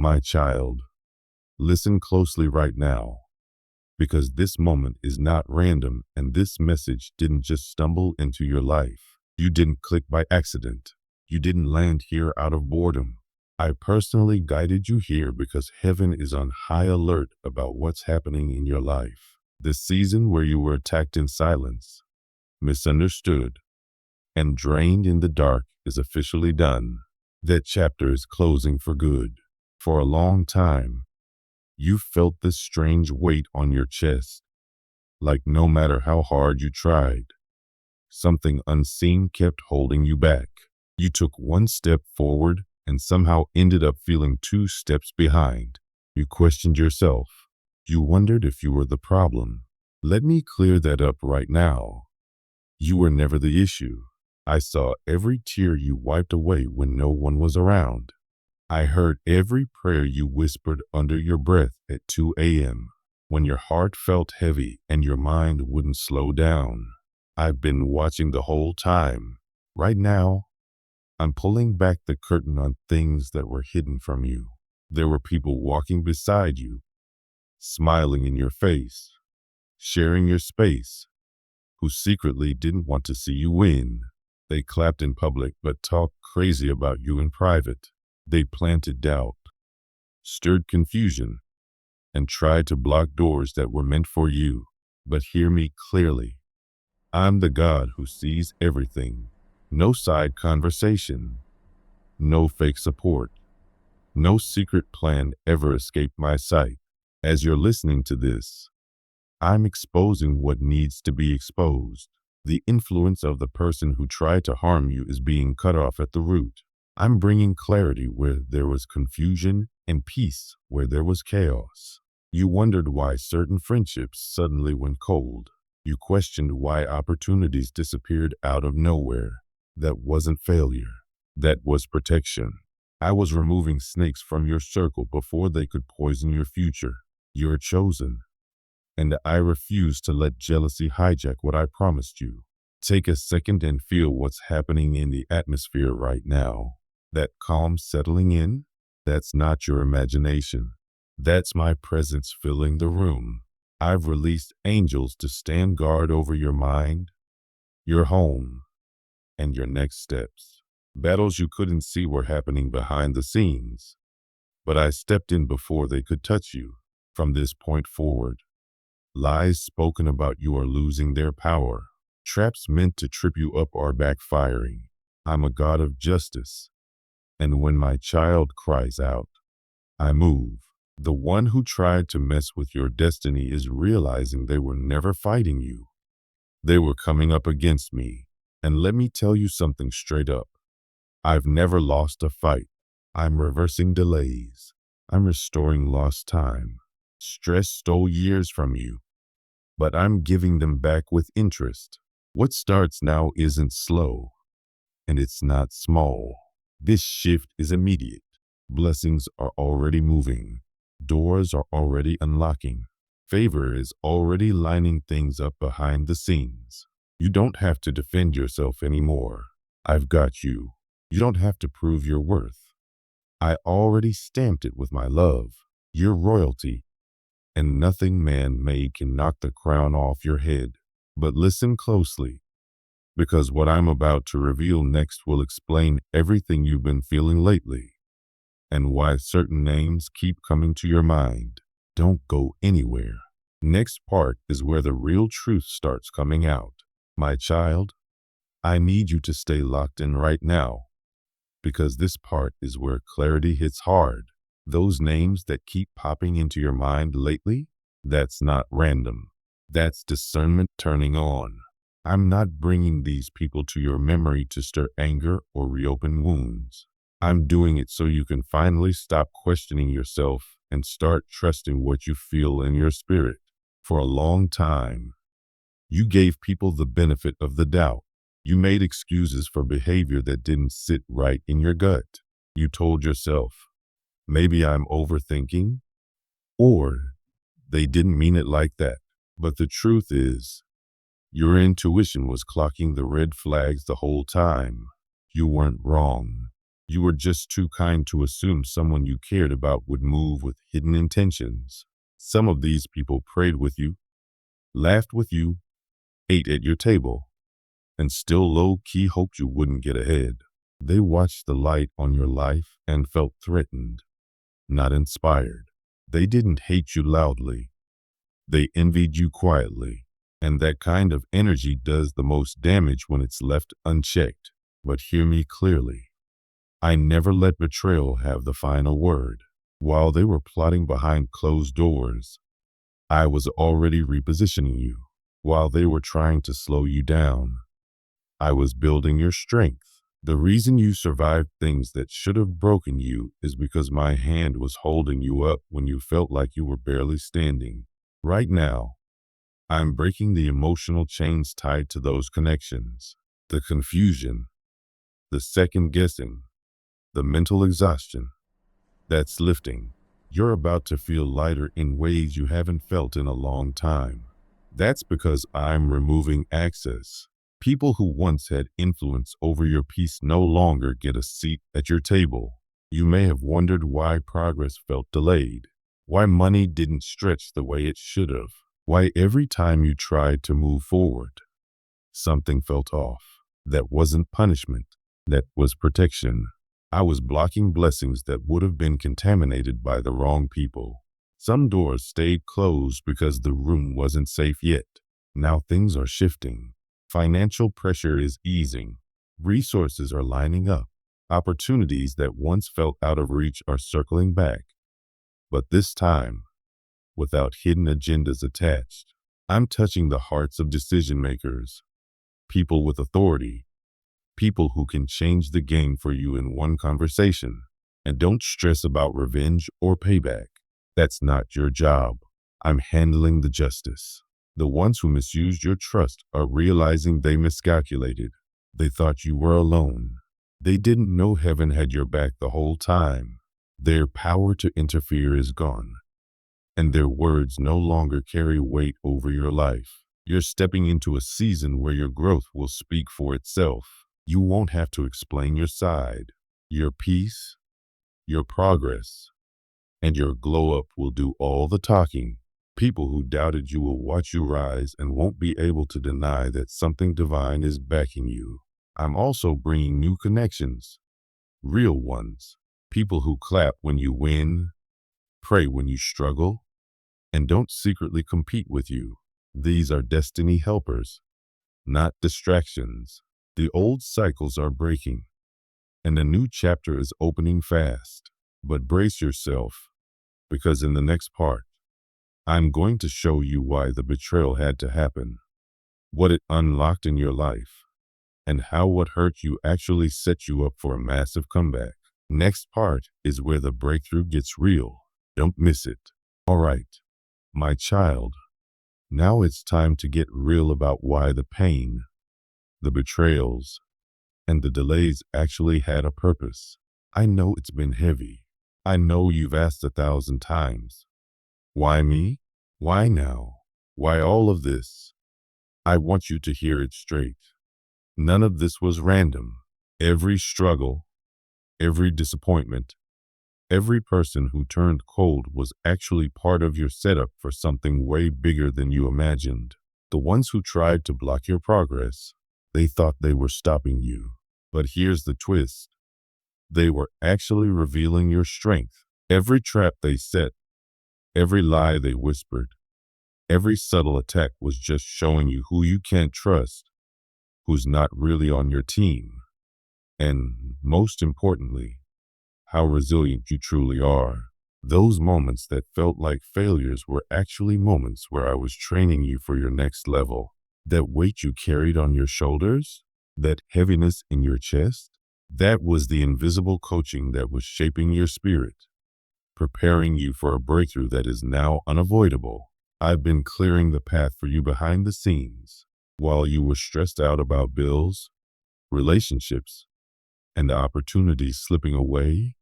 My child, listen closely right now, because this moment is not random and this message didn't just stumble into your life. You didn't click by accident. You didn't land here out of boredom. I personally guided you here because heaven is on high alert about what's happening in your life. The season where you were attacked in silence, misunderstood, and drained in the dark is officially done. That chapter is closing for good. For a long time, you felt this strange weight on your chest, like no matter how hard you tried, something unseen kept holding you back. You took one step forward and somehow ended up feeling 2 steps behind. You questioned yourself. You wondered if you were the problem. Let me clear that up right now. You were never the issue. I saw every tear you wiped away when no one was around. I heard every prayer you whispered under your breath at 2 a.m. when your heart felt heavy and your mind wouldn't slow down. I've been watching the whole time. Right now, I'm pulling back the curtain on things that were hidden from you. There were people walking beside you, smiling in your face, sharing your space, who secretly didn't want to see you win. They clapped in public but talked crazy about you in private. They planted doubt, stirred confusion, and tried to block doors that were meant for you. But hear me clearly. I'm the God who sees everything. No side conversation, no fake support, no secret plan ever escaped my sight. As you're listening to this, I'm exposing what needs to be exposed. The influence of the person who tried to harm you is being cut off at the root. I'm bringing clarity where there was confusion and peace where there was chaos. You wondered why certain friendships suddenly went cold. You questioned why opportunities disappeared out of nowhere. That wasn't failure. That was protection. I was removing snakes from your circle before they could poison your future. You're chosen. And I refuse to let jealousy hijack what I promised you. Take a second and feel what's happening in the atmosphere right now. That calm settling in, that's not your imagination. That's my presence filling the room. I've released angels to stand guard over your mind, your home, and your next steps. Battles you couldn't see were happening behind the scenes, but I stepped in before they could touch you. From this point forward, lies spoken about you are losing their power. Traps meant to trip you up are backfiring. I'm a God of justice, and when my child cries out, I move. The one who tried to mess with your destiny is realizing they were never fighting you. They were coming up against me. And let me tell you something straight up. I've never lost a fight. I'm reversing delays. I'm restoring lost time. Stress stole years from you, but I'm giving them back with interest. What starts now isn't slow, and it's not small. This shift is immediate. Blessings are already moving. Doors are already unlocking. Favor is already lining things up behind the scenes. You don't have to defend yourself anymore. I've got you. You don't have to prove your worth. I already stamped it with my love, your royalty, and nothing man-made can knock the crown off your head. But listen closely, because what I'm about to reveal next will explain everything you've been feeling lately, and why certain names keep coming to your mind. Don't go anywhere. Next part is where the real truth starts coming out. My child, I need you to stay locked in right now, because this part is where clarity hits hard. Those names that keep popping into your mind lately, that's not random. That's discernment turning on. I'm not bringing these people to your memory to stir anger or reopen wounds. I'm doing it so you can finally stop questioning yourself and start trusting what you feel in your spirit. For a long time, you gave people the benefit of the doubt. You made excuses for behavior that didn't sit right in your gut. You told yourself, maybe I'm overthinking, or they didn't mean it like that. But the truth is, your intuition was clocking the red flags the whole time. You weren't wrong. You were just too kind to assume someone you cared about would move with hidden intentions. Some of these people prayed with you, laughed with you, ate at your table, and still low-key hoped you wouldn't get ahead. They watched the light on your life and felt threatened, not inspired. They didn't hate you loudly. They envied you quietly. And that kind of energy does the most damage when it's left unchecked. But hear me clearly. I never let betrayal have the final word. While they were plotting behind closed doors, I was already repositioning you. While they were trying to slow you down, I was building your strength. The reason you survived things that should have broken you is because my hand was holding you up when you felt like you were barely standing. Right now, I'm breaking the emotional chains tied to those connections. The confusion, the second guessing, the mental exhaustion. That's lifting. You're about to feel lighter in ways you haven't felt in a long time. That's because I'm removing access. People who once had influence over your peace no longer get a seat at your table. You may have wondered why progress felt delayed, why money didn't stretch the way it should have, why every time you tried to move forward, something felt off. That wasn't punishment, that was protection. I was blocking blessings that would have been contaminated by the wrong people. Some doors stayed closed because the room wasn't safe yet. Now things are shifting. Financial pressure is easing. Resources are lining up. Opportunities that once felt out of reach are circling back. But this time, without hidden agendas attached, I'm touching the hearts of decision makers, people with authority, people who can change the game for you in one conversation. And don't stress about revenge or payback. That's not your job. I'm handling the justice. The ones who misused your trust are realizing they miscalculated. They thought you were alone. They didn't know heaven had your back the whole time. Their power to interfere is gone, and their words no longer carry weight over your life. You're stepping into a season where your growth will speak for itself. You won't have to explain your side. Your peace, your progress, and your glow up will do all the talking. People who doubted you will watch you rise and won't be able to deny that something divine is backing you. I'm also bringing new connections, real ones. People who clap when you win, pray when you struggle, and don't secretly compete with you. These are destiny helpers, not distractions. The old cycles are breaking, and a new chapter is opening fast. But brace yourself, because in the next part, I'm going to show you why the betrayal had to happen, what it unlocked in your life, and how what hurt you actually set you up for a massive comeback. Next part is where the breakthrough gets real. Don't miss it. All right, my child, now it's time to get real about why the pain, the betrayals, and the delays actually had a purpose. I know it's been heavy. I know you've asked 1,000 times. Why me? Why now? Why all of this? I want you to hear it straight. None of this was random. Every struggle, every disappointment, every person who turned cold was actually part of your setup for something way bigger than you imagined. The ones who tried to block your progress, they thought they were stopping you. But here's the twist. They were actually revealing your strength. Every trap they set, every lie they whispered, every subtle attack was just showing you who you can't trust, who's not really on your team, and most importantly, how resilient you truly are. Those moments that felt like failures were actually moments where I was training you for your next level. That weight you carried on your shoulders, that heaviness in your chest, that was the invisible coaching that was shaping your spirit, preparing you for a breakthrough that is now unavoidable. I've been clearing the path for you behind the scenes. While you were stressed out about bills, relationships, and opportunities slipping away,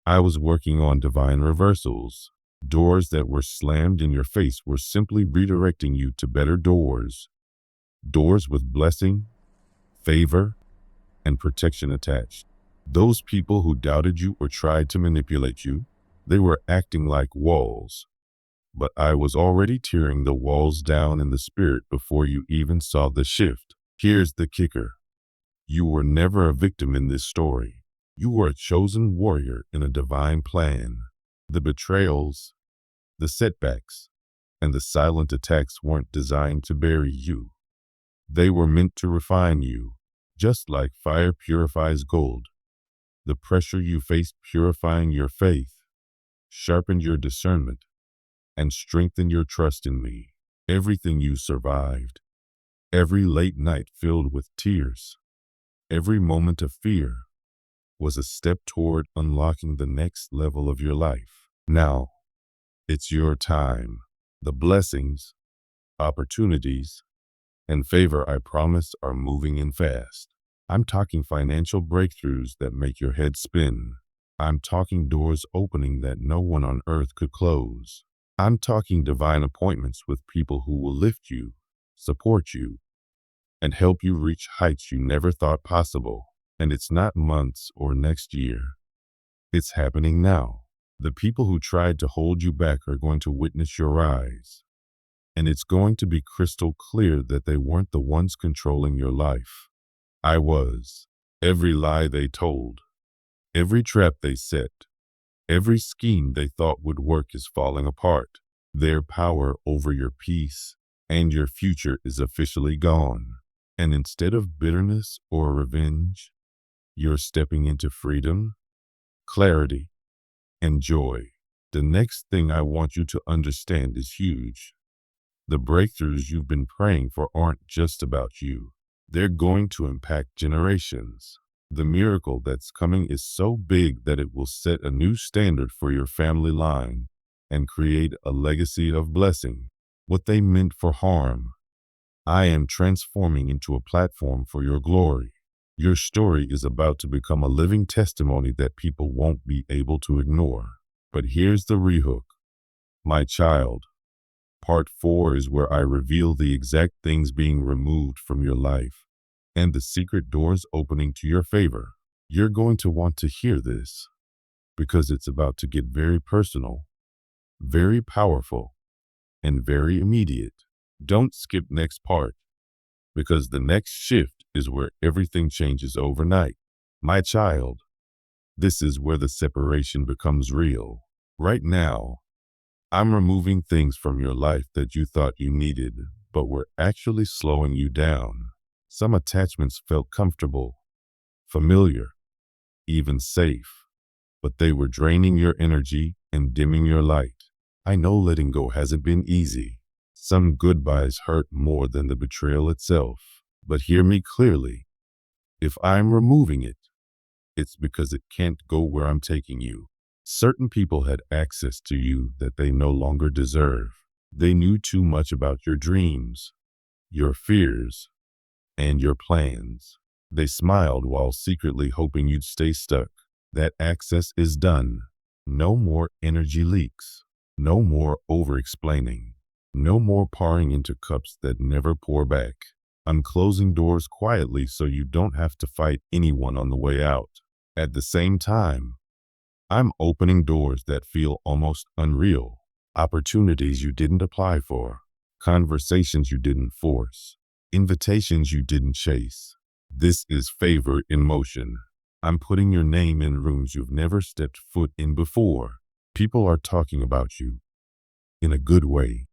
I was working on divine reversals. Doors that were slammed in your face were simply redirecting you to better doors. Doors with blessing, favor, and protection attached. Those people who doubted you or tried to manipulate you, they were acting like walls. But I was already tearing the walls down in the spirit before you even saw the shift. Here's the kicker. You were never a victim in this story. You were a chosen warrior in a divine plan. The betrayals, the setbacks, and the silent attacks weren't designed to bury you. They were meant to refine you, just like fire purifies gold. The pressure you faced purifying your faith, sharpened your discernment, and strengthened your trust in me. Everything you survived, every late night filled with tears, every moment of fear, was a step toward unlocking the next level of your life. Now, it's your time. The blessings, opportunities, and favor I promise are moving in fast. I'm talking financial breakthroughs that make your head spin. I'm talking doors opening that no one on earth could close. I'm talking divine appointments with people who will lift you, support you, and help you reach heights you never thought possible. And it's not months or next year. It's happening now. The people who tried to hold you back are going to witness your rise. And it's going to be crystal clear that they weren't the ones controlling your life. I was. Every lie they told, every trap they set, every scheme they thought would work is falling apart. Their power over your peace and your future is officially gone. And instead of bitterness or revenge, you're stepping into freedom, clarity, and joy. The next thing I want you to understand is huge. The breakthroughs you've been praying for aren't just about you. They're going to impact generations. The miracle that's coming is so big that it will set a new standard for your family line and create a legacy of blessing. What they meant for harm, I am transforming into a platform for your glory. Your story is about to become a living testimony that people won't be able to ignore. But here's the rehook. My child, Part 4 is where I reveal the exact things being removed from your life and the secret doors opening to your favor. You're going to want to hear this because it's about to get very personal, very powerful, and very immediate. Don't skip next part because the next shift is where everything changes overnight. My child, this is where the separation becomes real. Right now, I'm removing things from your life that you thought you needed, but were actually slowing you down. Some attachments felt comfortable, familiar, even safe, but they were draining your energy and dimming your light. I know letting go hasn't been easy. Some goodbyes hurt more than the betrayal itself. But hear me clearly. If I'm removing it, it's because it can't go where I'm taking you. Certain people had access to you that they no longer deserve. They knew too much about your dreams, your fears, and your plans. They smiled while secretly hoping you'd stay stuck. That access is done. No more energy leaks. No more over-explaining. No more pouring into cups that never pour back. I'm closing doors quietly so you don't have to fight anyone on the way out. At the same time, I'm opening doors that feel almost unreal. Opportunities you didn't apply for. Conversations you didn't force. Invitations you didn't chase. This is favor in motion. I'm putting your name in rooms you've never stepped foot in before. People are talking about you. In a good way.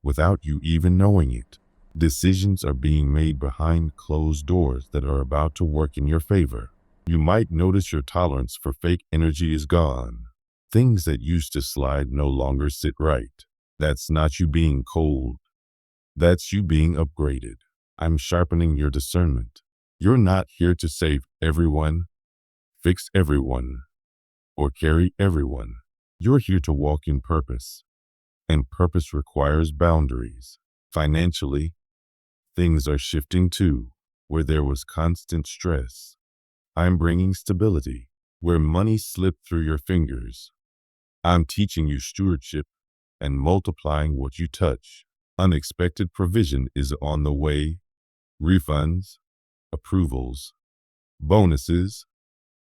Without you even knowing it. Decisions are being made behind closed doors that are about to work in your favor. You might notice your tolerance for fake energy is gone. Things that used to slide no longer sit right. That's not you being cold. That's you being upgraded. I'm sharpening your discernment. You're not here to save everyone, fix everyone, or carry everyone. You're here to walk in purpose. And purpose requires boundaries. Financially, things are shifting too. Where there was constant stress, I'm bringing stability. Where money slipped through your fingers, I'm teaching you stewardship and multiplying what you touch. Unexpected provision is on the way. Refunds, approvals, bonuses,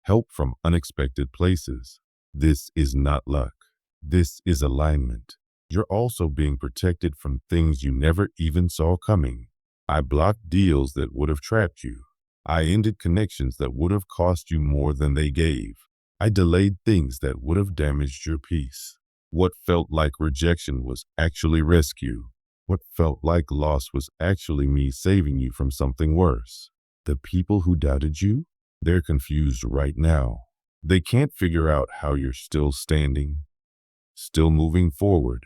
help from unexpected places. This is not luck. This is alignment. You're also being protected from things you never even saw coming. I blocked deals that would have trapped you. I ended connections that would have cost you more than they gave. I delayed things that would have damaged your peace. What felt like rejection was actually rescue. What felt like loss was actually me saving you from something worse. The people who doubted you, they're confused right now. They can't figure out how you're still standing, still moving forward,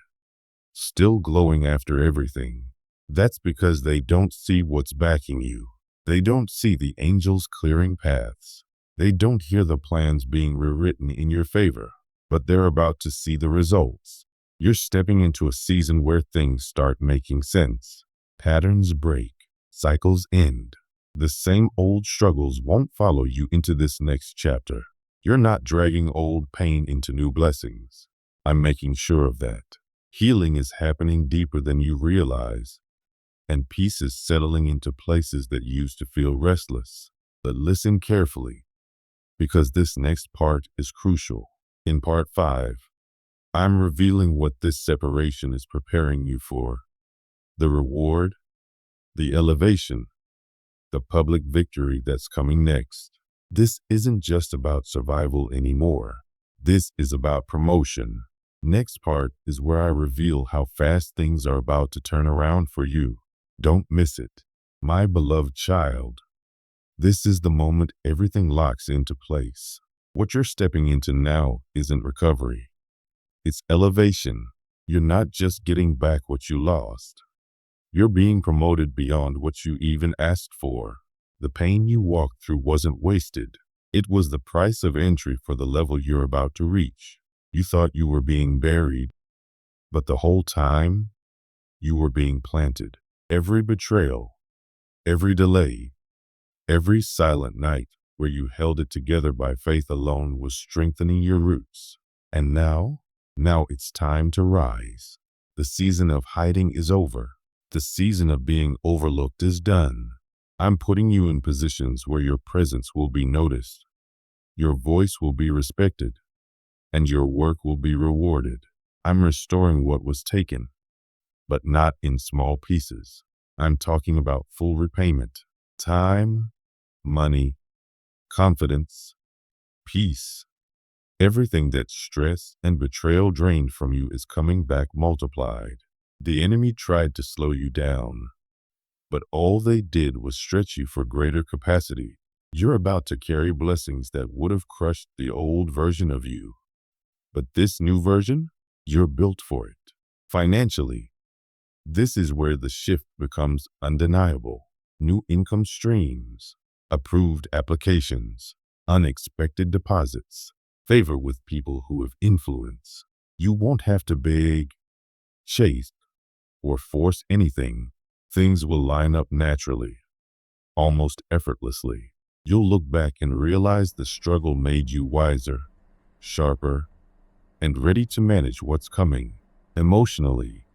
still glowing after everything. That's because they don't see what's backing you. They don't see the angels clearing paths. They don't hear the plans being rewritten in your favor, but they're about to see the results. You're stepping into a season where things start making sense. Patterns break, cycles end. The same old struggles won't follow you into this next chapter. You're not dragging old pain into new blessings. I'm making sure of that. Healing is happening deeper than you realize, and peace is settling into places that used to feel restless. But listen carefully, because this next part is crucial. In part 5, I'm revealing what this separation is preparing you for. The reward, the elevation, the public victory that's coming next. This isn't just about survival anymore. This is about promotion. Next part is where I reveal how fast things are about to turn around for you. Don't miss it. My beloved child, this is the moment everything locks into place. What you're stepping into now isn't recovery. It's elevation. You're not just getting back what you lost. You're being promoted beyond what you even asked for. The pain you walked through wasn't wasted. It was the price of entry for the level you're about to reach. You thought you were being buried, but the whole time, you were being planted. Every betrayal, every delay, every silent night where you held it together by faith alone was strengthening your roots. And now it's time to rise. The season of hiding is over. The season of being overlooked is done. I'm putting you in positions where your presence will be noticed, your voice will be respected, and your work will be rewarded. I'm restoring what was taken, but not in small pieces. I'm talking about full repayment. Time, money, confidence, peace. Everything that stress and betrayal drained from you is coming back multiplied. The enemy tried to slow you down, but all they did was stretch you for greater capacity. You're about to carry blessings that would have crushed the old version of you. But this new version, you're built for it. Financially, this is where the shift becomes undeniable. New income streams, approved applications, unexpected deposits, favor with people who have influence. You won't have to beg, chase, or force anything. Things will line up naturally, almost effortlessly. You'll look back and realize the struggle made you wiser, sharper, and ready to manage what's coming. Emotionally,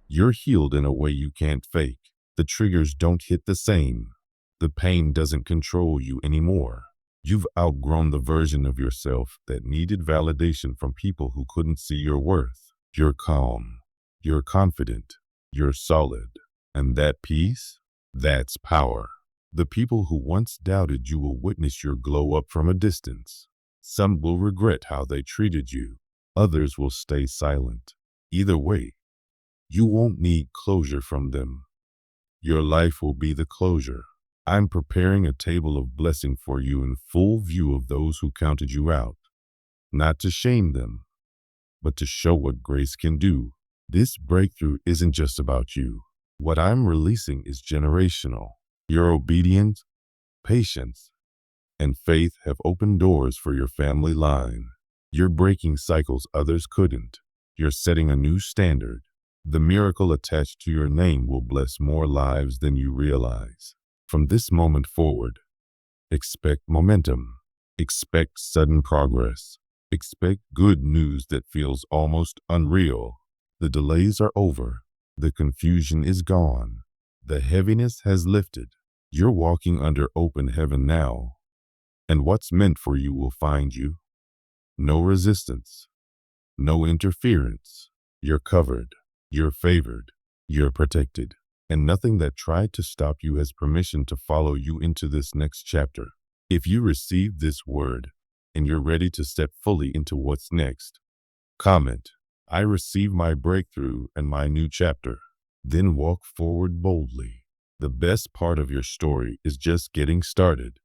you're healed in a way you can't fake. The triggers don't hit the same. The pain doesn't control you anymore. You've outgrown the version of yourself that needed validation from people who couldn't see your worth. You're calm. You're confident. You're solid. And that peace, that's power. The people who once doubted you will witness your glow up from a distance. Some will regret how they treated you. Others will stay silent. Either way, you won't need closure from them. Your life will be the closure. I'm preparing a table of blessing for you in full view of those who counted you out. Not to shame them, but to show what grace can do. This breakthrough isn't just about you. What I'm releasing is generational. Your obedience, patience, and faith have opened doors for your family line. You're breaking cycles others couldn't. You're setting a new standard. The miracle attached to your name will bless more lives than you realize. From this moment forward, expect momentum. Expect sudden progress. Expect good news that feels almost unreal. The delays are over. The confusion is gone. The heaviness has lifted. You're walking under open heaven now. and what's meant for you will find you. No resistance, no interference. You're covered, you're favored, you're protected, and nothing that tried to stop you has permission to follow you into this next chapter. If you receive this word and you're ready to step fully into what's next, comment, "I receive my breakthrough and my new chapter." Then walk forward boldly. The best part of your story is just getting started.